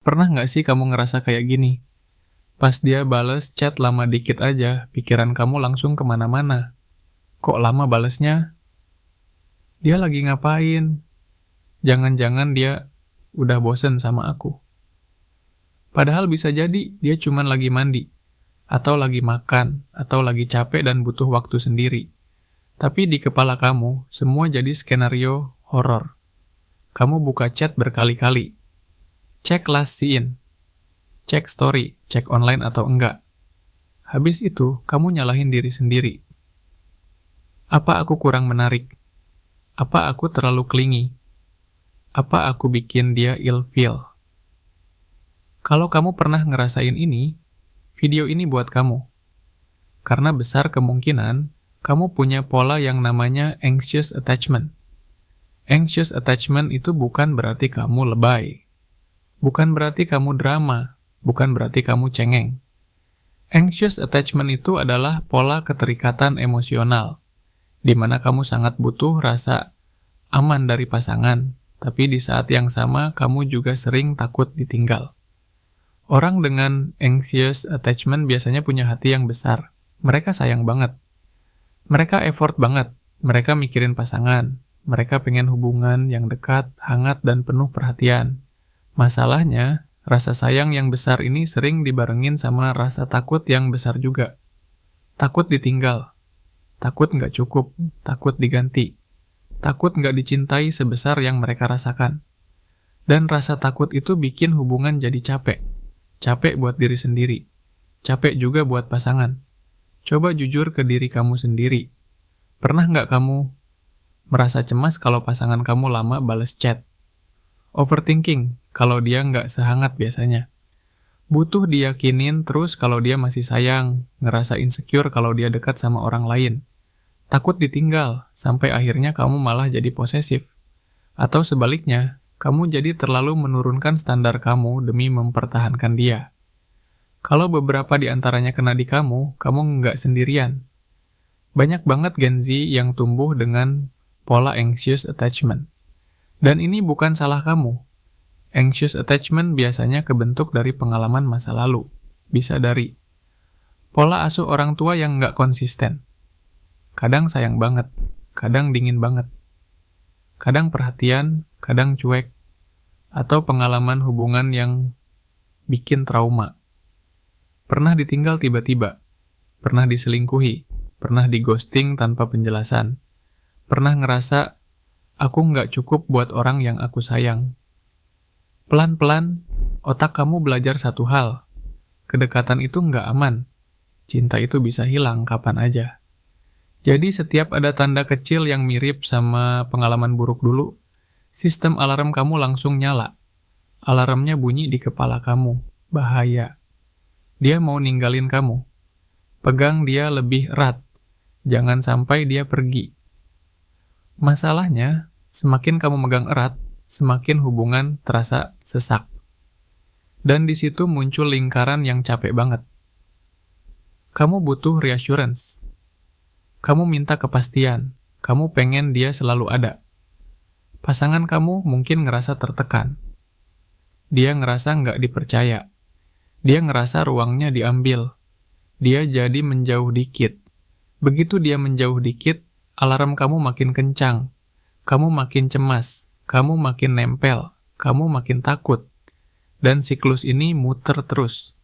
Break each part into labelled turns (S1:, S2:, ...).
S1: Pernah nggak sih kamu ngerasa kayak gini? Pas dia bales chat lama dikit aja, pikiran kamu langsung kemana-mana. Kok lama balesnya? Dia lagi ngapain? Jangan-jangan dia udah bosen sama aku. Padahal bisa jadi dia cuman lagi mandi, atau lagi makan, atau lagi capek dan butuh waktu sendiri. Tapi di kepala kamu, semua jadi skenario horor. Kamu buka chat berkali-kali. Cek last seen, cek story, cek online atau enggak. Habis itu, kamu nyalahin diri sendiri. Apa aku kurang menarik? Apa aku terlalu clingy? Apa aku bikin dia ilfeel? Kalau kamu pernah ngerasain ini, video ini buat kamu. Karena besar kemungkinan, kamu punya pola yang namanya anxious attachment. Anxious attachment itu bukan berarti kamu lebay. Bukan berarti kamu drama. Bukan berarti kamu cengeng. Anxious attachment itu adalah pola keterikatan emosional, di mana kamu sangat butuh rasa aman dari pasangan, tapi di saat yang sama kamu juga sering takut ditinggal. Orang dengan anxious attachment biasanya punya hati yang besar. Mereka sayang banget. Mereka effort banget. Mereka mikirin pasangan. Mereka pengen hubungan yang dekat, hangat, dan penuh perhatian. Masalahnya, rasa sayang yang besar ini sering dibarengin sama rasa takut yang besar juga. Takut ditinggal. Takut nggak cukup. Takut diganti. Takut nggak dicintai sebesar yang mereka rasakan. Dan rasa takut itu bikin hubungan jadi capek. Capek buat diri sendiri. Capek juga buat pasangan. Coba jujur ke diri kamu sendiri. Pernah nggak kamu merasa cemas kalau pasangan kamu lama bales chat? Overthinking kalau dia nggak sehangat biasanya. Butuh diyakinin terus kalau dia masih sayang. Ngerasa insecure kalau dia dekat sama orang lain. Takut ditinggal, sampai akhirnya kamu malah jadi posesif. Atau sebaliknya, kamu jadi terlalu menurunkan standar kamu demi mempertahankan dia. Kalau beberapa di antaranya kena di kamu nggak sendirian. Banyak banget Gen Z yang tumbuh dengan pola anxious attachment. Dan ini bukan salah kamu. Anxious attachment biasanya kebentuk dari pengalaman masa lalu. Bisa dari pola asuh orang tua yang nggak konsisten. Kadang sayang banget, kadang dingin banget. Kadang perhatian, kadang cuek, atau pengalaman hubungan yang bikin trauma. Pernah ditinggal tiba-tiba, pernah diselingkuhi, pernah di-ghosting tanpa penjelasan, pernah ngerasa, aku nggak cukup buat orang yang aku sayang. Pelan-pelan, otak kamu belajar satu hal, kedekatan itu nggak aman, cinta itu bisa hilang kapan aja. Jadi setiap ada tanda kecil yang mirip sama pengalaman buruk dulu, sistem alarm kamu langsung nyala. Alarmnya bunyi di kepala kamu. Bahaya. Dia mau ninggalin kamu. Pegang dia lebih erat. Jangan sampai dia pergi. Masalahnya, semakin kamu megang erat, semakin hubungan terasa sesak. Dan di situ muncul lingkaran yang capek banget. Kamu butuh reassurance. Kamu minta kepastian. Kamu pengen dia selalu ada. Pasangan kamu mungkin ngerasa tertekan. Dia ngerasa nggak dipercaya. Dia ngerasa ruangnya diambil. Dia jadi menjauh dikit. Begitu dia menjauh dikit, alarm kamu makin kencang. Kamu makin cemas. Kamu makin nempel. Kamu makin takut. Dan siklus ini muter terus.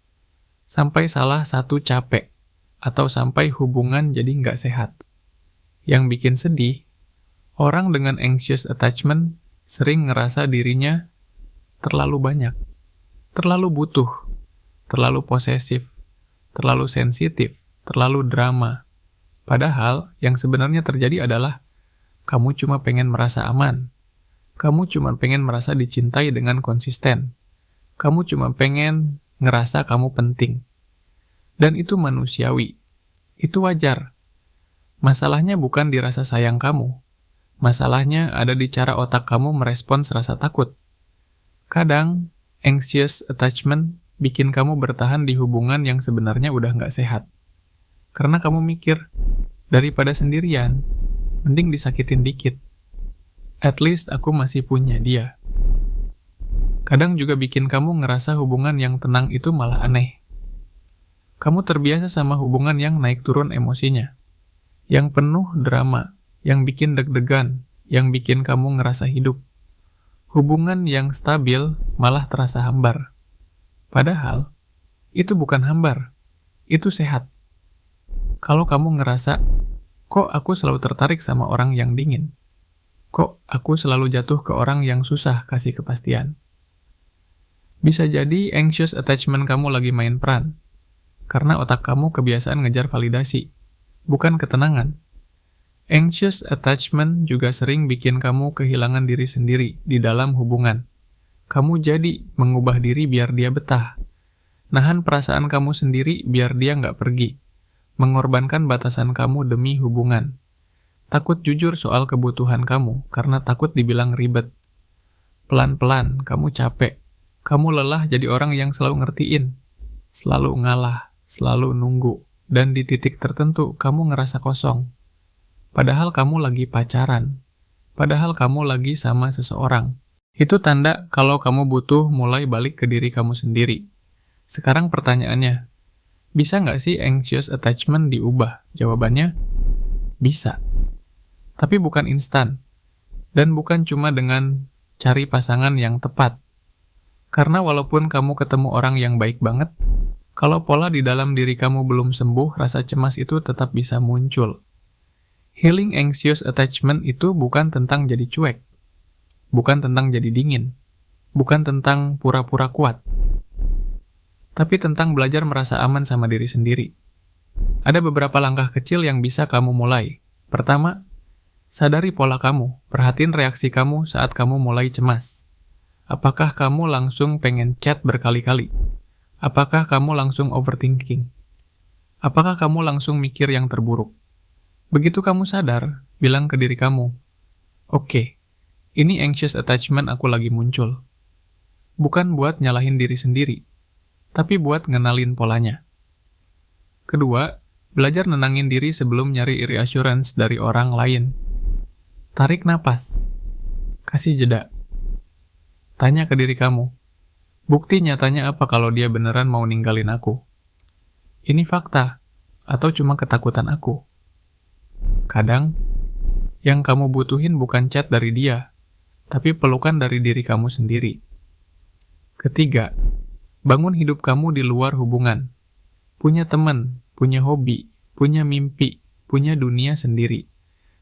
S1: Sampai salah satu capek. Atau sampai hubungan jadi nggak sehat. Yang bikin sedih, orang dengan anxious attachment sering ngerasa dirinya terlalu banyak, terlalu butuh, terlalu posesif, terlalu sensitif, terlalu drama. Padahal yang sebenarnya terjadi adalah kamu cuma pengen merasa aman. Kamu cuma pengen merasa dicintai dengan konsisten. Kamu cuma pengen ngerasa kamu penting. Dan itu manusiawi. Itu wajar. Masalahnya bukan di rasa sayang kamu. Masalahnya ada di cara otak kamu merespons rasa takut. Kadang, anxious attachment bikin kamu bertahan di hubungan yang sebenarnya udah nggak sehat. Karena kamu mikir, daripada sendirian, mending disakitin dikit. At least aku masih punya dia. Kadang juga bikin kamu ngerasa hubungan yang tenang itu malah aneh. Kamu terbiasa sama hubungan yang naik turun emosinya, yang penuh drama, yang bikin deg-degan, yang bikin kamu ngerasa hidup. Hubungan yang stabil malah terasa hambar. Padahal, itu bukan hambar, itu sehat. Kalau kamu ngerasa, kok aku selalu tertarik sama orang yang dingin? Kok aku selalu jatuh ke orang yang susah kasih kepastian? Bisa jadi anxious attachment kamu lagi main peran, karena otak kamu kebiasaan ngejar validasi, bukan ketenangan. Anxious attachment juga sering bikin kamu kehilangan diri sendiri di dalam hubungan. Kamu jadi mengubah diri biar dia betah, nahan perasaan kamu sendiri biar dia nggak pergi, mengorbankan batasan kamu demi hubungan. Takut jujur soal kebutuhan kamu karena takut dibilang ribet. Pelan-pelan kamu capek, kamu lelah jadi orang yang selalu ngertiin, selalu ngalah, selalu nunggu, dan di titik tertentu kamu ngerasa kosong. Padahal kamu lagi pacaran, padahal kamu lagi sama seseorang. Itu tanda kalau kamu butuh mulai balik ke diri kamu sendiri. Sekarang pertanyaannya, bisa nggak sih anxious attachment diubah? Jawabannya, bisa. Tapi bukan instan, dan bukan cuma dengan cari pasangan yang tepat. Karena walaupun kamu ketemu orang yang baik banget, kalau pola di dalam diri kamu belum sembuh, rasa cemas itu tetap bisa muncul. Healing anxious attachment itu bukan tentang jadi cuek, bukan tentang jadi dingin, bukan tentang pura-pura kuat, tapi tentang belajar merasa aman sama diri sendiri. Ada beberapa langkah kecil yang bisa kamu mulai. Pertama, sadari pola kamu, perhatiin reaksi kamu saat kamu mulai cemas. Apakah kamu langsung pengen chat berkali-kali? Apakah kamu langsung overthinking? Apakah kamu langsung mikir yang terburuk? Begitu kamu sadar, bilang ke diri kamu, oke, ini anxious attachment aku lagi muncul. Bukan buat nyalahin diri sendiri, tapi buat ngenalin polanya. Kedua, belajar nenangin diri sebelum nyari reassurance dari orang lain. Tarik napas, kasih jeda. Tanya ke diri kamu, bukti nyatanya apa kalau dia beneran mau ninggalin aku? Ini fakta, atau cuma ketakutan aku? Kadang, yang kamu butuhin bukan chat dari dia, tapi pelukan dari diri kamu sendiri. Ketiga, bangun hidup kamu di luar hubungan. Punya teman, punya hobi, punya mimpi, punya dunia sendiri.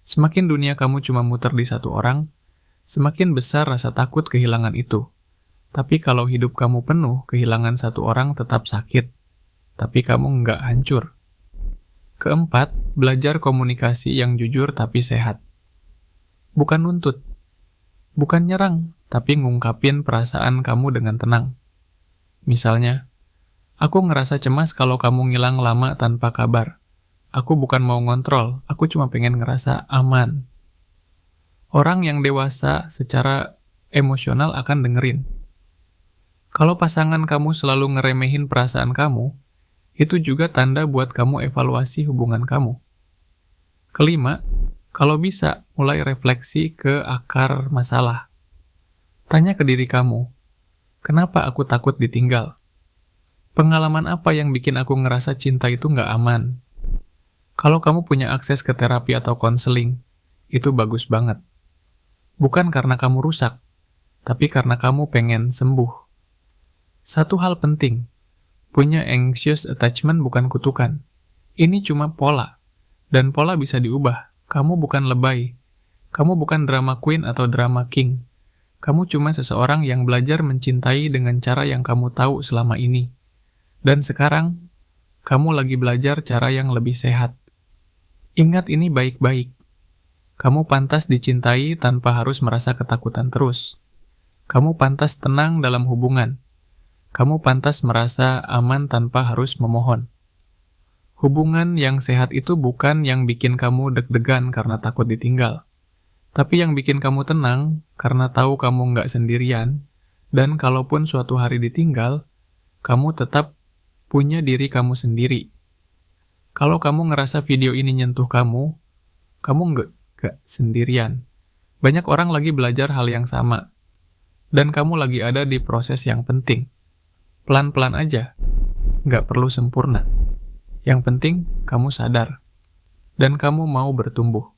S1: Semakin dunia kamu cuma muter di satu orang, semakin besar rasa takut kehilangan itu. Tapi kalau hidup kamu penuh, kehilangan satu orang tetap sakit. Tapi kamu nggak hancur. Keempat, belajar komunikasi yang jujur tapi sehat. Bukan nuntut, bukan nyerang, tapi ngungkapin perasaan kamu dengan tenang. Misalnya, aku ngerasa cemas kalau kamu ngilang lama tanpa kabar. Aku bukan mau ngontrol, aku cuma pengen ngerasa aman. Orang yang dewasa secara emosional akan dengerin. Kalau pasangan kamu selalu ngeremehin perasaan kamu, itu juga tanda buat kamu evaluasi hubungan kamu. Kelima, kalau bisa, mulai refleksi ke akar masalah. Tanya ke diri kamu, kenapa aku takut ditinggal? Pengalaman apa yang bikin aku ngerasa cinta itu nggak aman? Kalau kamu punya akses ke terapi atau konseling, itu bagus banget. Bukan karena kamu rusak, tapi karena kamu pengen sembuh. Satu hal penting, punya anxious attachment bukan kutukan. Ini cuma pola, dan pola bisa diubah. Kamu bukan lebay, kamu bukan drama queen atau drama king. Kamu cuma seseorang yang belajar mencintai dengan cara yang kamu tahu selama ini. Dan sekarang, kamu lagi belajar cara yang lebih sehat. Ingat ini baik-baik. Kamu pantas dicintai tanpa harus merasa ketakutan terus. Kamu pantas tenang dalam hubungan. Kamu pantas merasa aman tanpa harus memohon. Hubungan yang sehat itu bukan yang bikin kamu deg-degan karena takut ditinggal, tapi yang bikin kamu tenang karena tahu kamu nggak sendirian, dan kalaupun suatu hari ditinggal, kamu tetap punya diri kamu sendiri. Kalau kamu ngerasa video ini nyentuh kamu nggak sendirian. Banyak orang lagi belajar hal yang sama. Dan kamu lagi ada di proses yang penting. Pelan-pelan aja, nggak perlu sempurna. Yang penting kamu sadar, dan kamu mau bertumbuh.